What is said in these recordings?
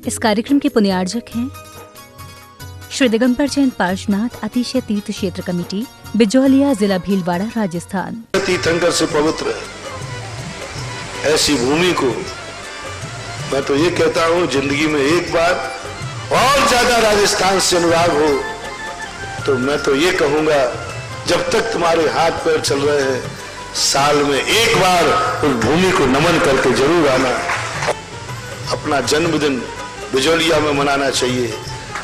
इस कार्यक्रम के पुण्यार्जक हैं श्री दिगंबर जैन पार्श्वनाथ अतिशय तीर्थ क्षेत्र कमेटी, बिजौलिया, जिला भीलवाड़ा, राजस्थान। तीर्थंकर से पवित्र ऐसी भूमि को मैं तो ये कहता हूं, जिंदगी में एक बार और ज्यादा राजस्थान से अनुराग हो तो मैं तो ये कहूंगा, जब तक तुम्हारे हाथ पैर चल रहे हैं, साल में एक बार उस भूमि को नमन करके जरूर आना। अपना जन्मदिन बिजौलिया में मनाना चाहिए,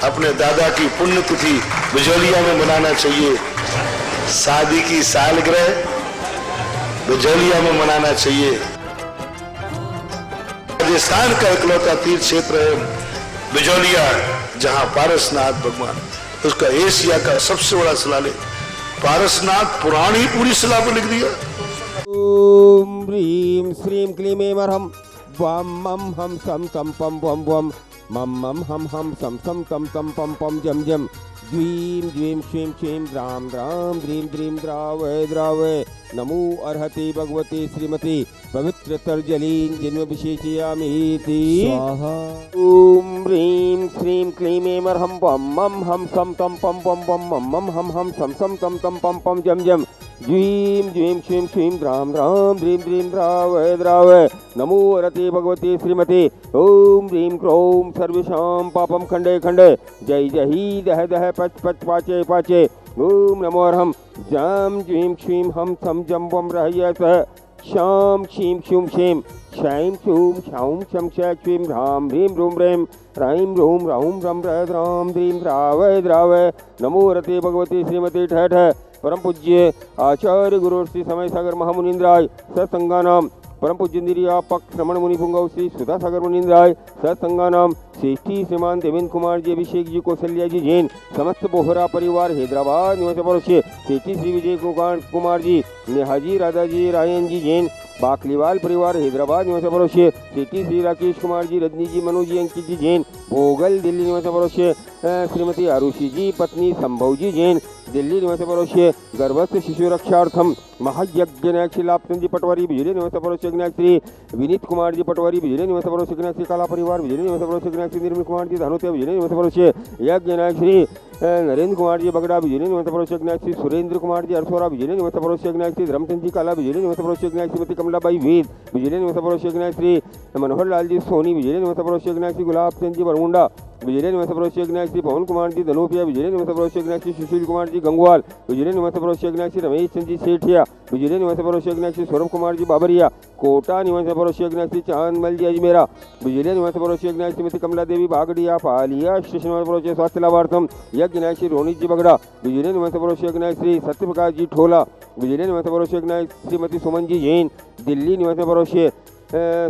अपने दादा की पुण्यतिथि बिजौलिया में मनाना चाहिए, शादी की सालगिरह बिजौलिया में मनाना चाहिए। राजस्थान का इकलौता तीर्थ क्षेत्र है बिजौलिया, जहां पारसनाथ भगवान, उसका एशिया का सबसे बड़ा शिलालेख पारसनाथ पुराण ही पूरी शिला पर लिख दिया। ओम ह्रीं श्रीं क्लीं ऐं अर्हं वम मम हम सम तम पम वम वम मम मम हम सम सम तम तम पम पम जम जम द्वीं द्वीं क्षीं क्षीं द्रां द्रां द्रीं द्रीं द्रावय द्रावय नमो अर्हति भगवती श्रीमती पवित्र तर्जलीं जिन्म विशेषयामीति स्वाहा। ओम ह्रीं श्रीं क्लीं ऐं अर्हं वम मम हम सम तम पम पम वम मम मम हम सम सम तम तम पम पम जम जम द्वीं द्वीं क्षीं क्षीं द्रां द्रां द्रीं द्रीं द्रावय द्रावय नमो अर्हति भगवती श्रीमती। ओम ह्रीं क्रों सर्वेषां पापं खंडे खंडे जय जय दह दह पच पच पाचे पाचे। ओम नमो अर्हं जां ज्वीं क्षीं हम सम जम वम रहय सह शां क्षीं क्षूं क्षीं क्षैं क्षूं क्षौं क्षं क्ष क्षीं ह्रां ह्रीं रूं ह्रीं ह्रां रूं राहुं रं द्रां द्रीं द्रावय द्रावय नमो अर्हति भगवती श्रीमती ठठ। परम पूज्य आचार्य गुरु श्री समय सागर महामुनीन्द्राय सत्संगानाम परम पूज्य निर्यापक श्रमण मुनि पुंगव श्री सुधा सागर मुनीन्द्राय सत्संगानाम श्रेष्ठी श्रीमान देवेंद्र कुमार जी, अभिषेक जी, कौशल्या जी जैन, समस्त बोहरा परिवार हैदराबाद निवासी पड़ोसी श्रेष्ठी श्री विजय कुमार जी, नेहाजी राधा जी, रायन जी जैन, बाकलीवाल परिवार हैदराबाद निवासी पड़ोसी श्रेष्ठी श्री राकेश कुमार जी, रजनी जी, मनोज जी, अंकित जी जैन, भोगल दिल्ली निवासी पड़ोसी श्रीमती आरुषि जी, पत्नी संभव जी जैन, दिल्ली निवासी पड़ोसी गर्भस्थ शिशु रक्षार्थम महायज्ञ नायक लाभचंद जी पटवारी, बिजली निवासी पड़ोसी श्री विनीत कुमार जी पटवारी, बिजली निवासी पड़ोसी श्री कला परिवार, बिजली निवासी पड़ोसी श्री निर्मल कुमार जी धनोतिया, बिजली निवासी पड़ोसी यज्ञ नायक श्री नरेंद्र कुमार जी बगड़ा, बिजली निवासी पड़ोसी श्री सुरेंद्र कुमार जी अरसोरा, बिजली निवासी पड़ोसी श्री धर्मचंद जी काला, बिजली निवासी पड़ोसी श्रीमती कमलाबाई वेद, बिजली निवासी पड़ोसी श्री मनोहर लाल जी सोनी, बिजली निवासी पड़ोसी श्री गुलाब चंद जी बरमुंडा, बिजली निवासी पड़ोसी श्री पवन कुमार जी धनोपिया, बिजली निवासी पड़ोसी श्री सुशील कुमार जी गंगवाल, बिजली निवासी पड़ोसी श्री रमेश चंद जी सेठिया, बिजली निवासी पड़ोसी श्री सौरभ कुमार जी बाबरिया, कोटा निवासी पड़ोसी श्री चांदमल जी अजमेरा, बिजली निवासी पड़ोसी श्रीमती कमला देवी बागड़िया पालिया, स्टेशन निवासी पड़ोसी स्वास्थ्य लाभार्थम यज्ञ नायक श्री रोनित जी बगड़ा, बिजली निवासी पड़ोसी श्री सत्यप्रकाश जी ठोला, बिजली निवासी पड़ोसी श्रीमती सुमन जी जैन, दिल्ली निवासी पड़ोसी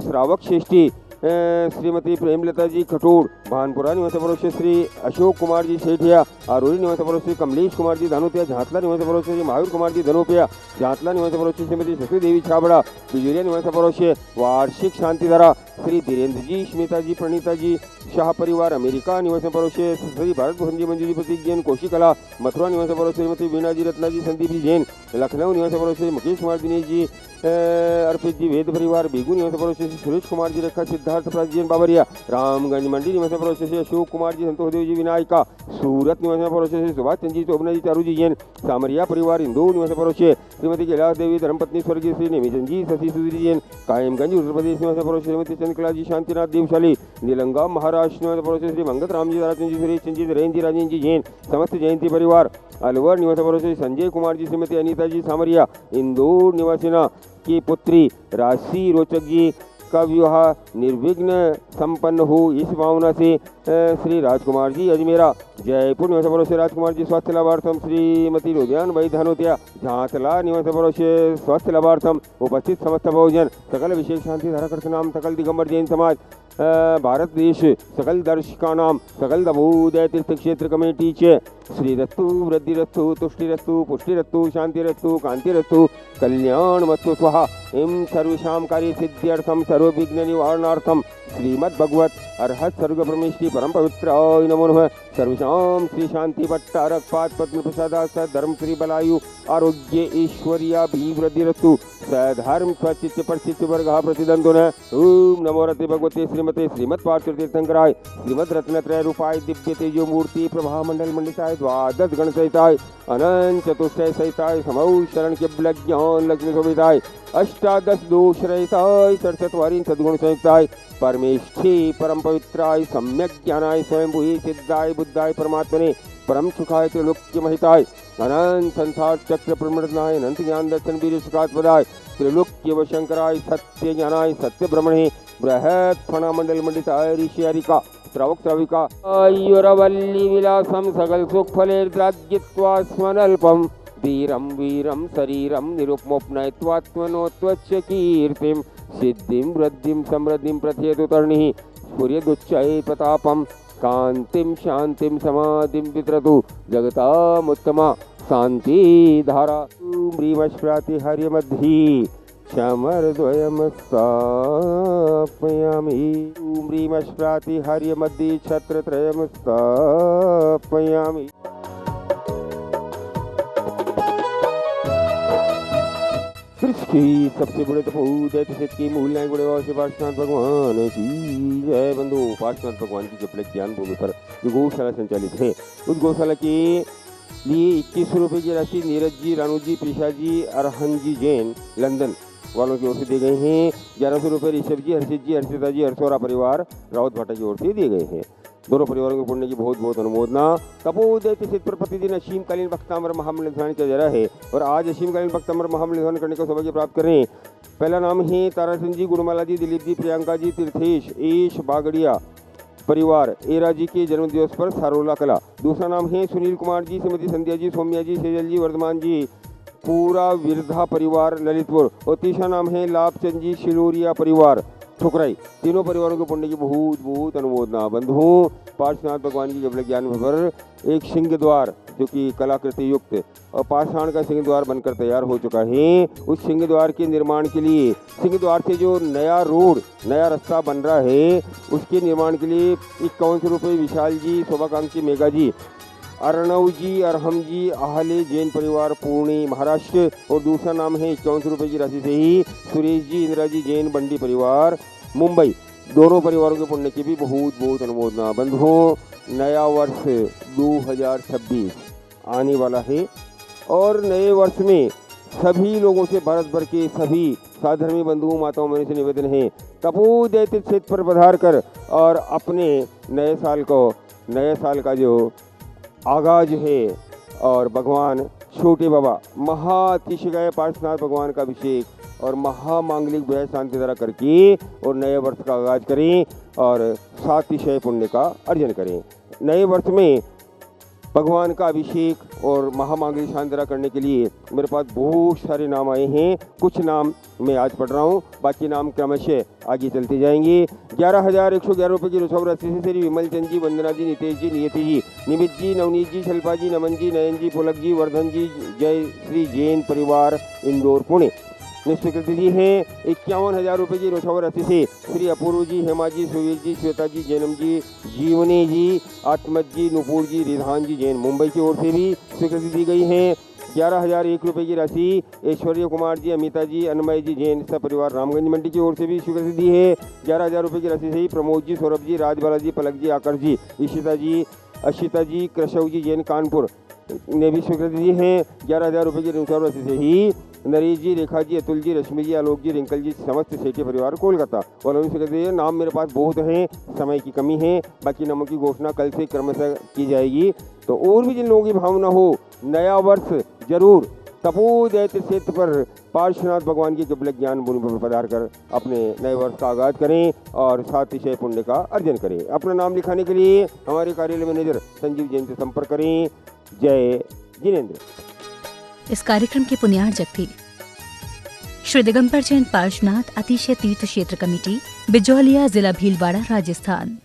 श्रावक श्रेष्ठी श्रीमती प्रेमलता जी खटोड़, भानपुरा निवासी पड़ोसी श्री अशोक कुमार जी सेठिया, आरोली निवासी पड़ोसी कमलेश कुमार जी धनोतिया, झांतला निवासी पड़ोसी श्री महावीर कुमार जी धनोपिया, झांतला निवासी पड़ोसी श्रीमती शशि देवी छाबड़ा, बिजुरिया निवासी पड़ोसी वार्षिक शांतिधारा श्री धीरेन्द्र जी, स्मिता जी, प्रणीता जी, शाह परिवार अमेरिका निवासी पड़ोसी श्री भारत भूषण जी, मंजू जी, प्रतीक जैन, कौशिकला, मथुरा निवासी पड़ोसी श्रीमती वीणा जी, रत्ना जी, संदीप जी जैन, लखनऊ निवासी पड़ोसी मुकेश कुमार दिनेश जी, अर्पित जी, वेद परिवार बेगू निवासी पड़ोसी सुरेश कुमार जी, रेखा सिद्धार्थ प्राजन बाबरिया, रामगंज मंडी निवासी पड़ोसी से अशोक कुमार जी, संतोष देव जी विनायका, सूरत निवासी पड़ोसी से सुभाष चंद जी, शोभना जी, चारू जी जैन, सामरिया परिवार इंदौर निवासी पड़ोसी श्रीमती कैलाश देवी, धर्मपत्नी स्वर्गीय श्री नेमीचंद जी, शशि सुधीर जैन, कायमगंज उत्तर प्रदेश निवासी पड़ोसी श्रीमती चंद्रकला जी, शांतिनाथ देवशाली, नीलंगा महाराष्ट्र निवासी पड़ोसी श्री मंगत राम जी, ताराचंद जी, सुरेश चंद जी, नरेंद्र जी, राजेंद्र जी जैन, समस्त जयंती परिवार, अलवर निवासी पड़ोसी संजय कुमार जी, श्रीमती अनीता जी सामरिया, इंदौर निवासिना की पुत्री राशि रोचक जी का विवाह निर्विघ्न संपन्न हो, इस भावना से श्री राजकुमार जी अजमेरा, जयपुर निवासी पड़ोसी राजकुमार जी स्वास्थ्य लाभार्थम श्रीमती रुद्यान भाई धनोतिया, झांतला निवासी पड़ोसी स्वास्थ्य लाभार्थम उपस्थित समस्त बहुजन, सकल विशेष शांति धाराकर्ता नाम सकल दिगंबर जैन समाज भारत देश, सकल दर्शका नाम सकल दबोदय तीर्थ क्षेत्र कमेटी चे श्रीरस्तु वृद्धिरस्तु तुष्टिरस्तु पुष्टिरस्तु शांतिरस्तु कांतिरस्तु कल्याणमस्तु स्वाहा। एम सर्वेषां कार्य सिद्ध्यर्थम सर्वविघ्न निवारणार्थम श्रीमद् भगवत अर्हत सर्ग परमेष्टि परम पवित्राय नमो नमः। सर्वेषां श्री शांति भट्टारक पाद पद्म प्रसादा धर्म श्री बलायु आरोग्य ऐश्वर्याभिवृद्धिरस्तु सधर्म स्वचित्त परचित्त वर्गः प्रतिदंदो न। ओम नमो रते भगवते श्रीमते श्रीमत् पार्थिव तीर्थंकराय श्रीमद् रत्नत्रय रूपाय दिव्य तेजो मूर्ति प्रभा मंडल मंडिताय द्वादश गण सहिताय अनंत चतुष्टय सहिताय समौ शरण केवल ज्ञान लक्ष्मी शोभिताय अष्टादश दोष रहिताय 67 वारीन सद्गुण संयुक्ताय परमेष्ठी परम पवित्राय सम्यक ज्ञानाय स्वयंभूहि सिद्धाय बुद्धाय परमात्मने परम सुखाय त्रिलोक्य महिताय अनंत संसार चक्र प्रमृतनाय अनंत ज्ञान दर्शन वीर सुखात्पदाय त्रिलोक्य व शंकराय सत्य ज्ञानाय सत्य ब्रह्मणे बृहत् फणा मंडल मंडिताय ऋषि हरिका श्रावक श्राविका आयुरवल्ली विलासम सकल सुख फलेर्द्राग्यत्वा स्मनल्पम वीरम वीरम शरीरम निरुपमोपनयत्वात्मनोत्वच्च कीर्तिम सिद्धिं वृद्धिं समृद्धिं प्रथयतु तर्णिः स्फुर्यदुच्चये प्रतापं कान्तिं शान्तिं समाधिं वितरतु जगतामुत्तमा शान्तिधारा। ह्रीमश्राति हर्यमध्ये क्षमरद्वयं स्थापयामि। ह्रीमश्राति हर्यमध्ये छत्रत्रयं स्थापयामि। सृष्टि की सबसे बड़े तपोदैत्य की मूल न्याय बड़े से पार्श्वनाथ भगवान की जय। बंधु, पार्श्वनाथ भगवान की जपलक ज्ञान भूमि पर जो गौशाला संचालित है, उस गौशाला के लिए 2100 रुपये की राशि नीरज जी, रानू जी, प्रीशा जी, अरहन जी जैन लंदन वालों की ओर से दिए गए हैं। 1100 रुपये ऋषभ जी, हर्षित जी, हर्षिता जी, हर्षोरा परिवार रावत भाटा की ओर से दिए गए हैं। दोनों परिवारों को पुण्य की बहुत बहुत अनुमोदना। तपोदैत्य सिद्ध पर प्रतिदिन असीमकालीन भक्तामर महामंडल ध्यान किया जा रहा है और आज असीमकालीन भक्तामर महामंडल ध्यान करने का सौभाग्य प्राप्त करें। पहला नाम है ताराचंद जी, गुरुमाला जी, दिलीप जी, प्रियंका जी, तीर्थेश एश बागड़िया परिवार एरा जी के जन्मदिवस पर सारोला कला। दूसरा नाम है सुनील कुमार जी, श्रीमती संध्या जी, सौम्या जी, सेजल जी, वर्धमान जी, पूरा विरधा परिवार ललितपुर। और तीसरा नाम है लाभचंद जी, शिलोरिया परिवार ठुकराई। तीनों परिवारों के पुण्य की बहुत बहुत अनुमोदना। बंधुओं, पार्श्वनाथ भगवान की जब ज्ञान पर एक सिंह द्वार जो कि कलाकृति युक्त और पाषाण का सिंह द्वार बनकर तैयार हो चुका है। उस सिंह द्वार के निर्माण के लिए, सिंह द्वार से जो नया रोड, नया रास्ता बन रहा है, उसके निर्माण के लिए 51 रुपये विशाल जी, शोभाकांक्षी मेघा जी, अर्णव जी, अरहम जी, आहले जैन परिवार पुणे महाराष्ट्र। और दूसरा नाम है 51 रुपये की राशि से ही सुरेश जी, इंदिरा जी जैन बंडी परिवार मुंबई। दोनों परिवारों के पुण्य की भी बहुत बहुत अनुमोदना। बंधुओं, नया वर्ष 2026 आने वाला है और नए वर्ष में सभी लोगों से, भारत भर के सभी साधर्मी बंधुओं माताओं में से निवेदन है, तपोदैत्य क्षेत्र पर पधार कर और अपने नए साल का जो आगाज है और भगवान छोटे बाबा महातिशय पार्श्वनाथ भगवान का अभिषेक और महामांगलिक बृहद शांति द्वारा करके और नए वर्ष का आगाज करें और सातिशय पुण्य का अर्जन करें। नए वर्ष में भगवान का अभिषेक और महामांगलिक शांति द्वारा करने के लिए मेरे पास बहुत सारे नाम आए हैं। कुछ नाम मैं आज पढ़ रहा हूँ, बाकी नाम क्रमशः आगे चलते जाएंगे। 11,111 रुपये की रुसव राशि से श्री विमल चंद जी, वंदना जी, नितेश जी, नियति जी, निमित जी, नवनीत जी, शल्पा जी, नमन जी, नयन जी, पुलक जी, वर्धन जी, जय श्री जैन परिवार इंदौर पुणे निस्वीकृति जी हैं। 51,000 रुपये की रुसव राशि से श्री अपूर्व जी, हेमा जी, सुवीर जी, श्वेता जी, जैनम जी, जीवनी जी, आत्मज जी, नुपुर जी, रिधान जी जैन मुंबई की ओर से भी स्वीकृति दी गई है। 11,001 रुपये की राशि ऐश्वर्य कुमार जी, अमिता जी, अन्मय जी जैन परिवार रामगंज मंडी की ओर से भी स्वीकृति दी है। 11,000 रुपये की राशि से ही प्रमोद जी, सौरभ जी, राजबाला जी, पलक जी, आकर जी, ईशिता जी, अशिता जी, कृषव जी जैन कानपुर ने भी स्वीकृति दी है। 11,000 रुपये की रुसव राशि से ही नरेश जी, रेखा जी, अतुल जी, रश्मि जी, आलोक जी, रिंकल जी, समस्त सेठी परिवार कोलकाता वालों ने स्वीकृति दी है। नाम मेरे पास बहुत हैं, समय की कमी है, बाकी नामों की घोषणा कल से क्रमशः की जाएगी। तो और भी जिन लोगों की भावना हो, नया वर्ष जरूर तपोदैत्य क्षेत्र पर पार्श्वनाथ भगवान की जबलक ज्ञान भूमि पर पधार कर अपने नए वर्ष का आगाज करें और सातिशय पुण्य का अर्जन करें। अपना नाम लिखाने के लिए हमारे कार्यालय मैनेजर संजीव जैन से संपर्क करें। जय जिनेन्द्र। इस कार्यक्रम के पुण्यार्जक थे श्री दिगंबर जैन पार्श्वनाथ अतिशय तीर्थ क्षेत्र कमेटी, बिजौलिया, जिला भीलवाड़ा, राजस्थान।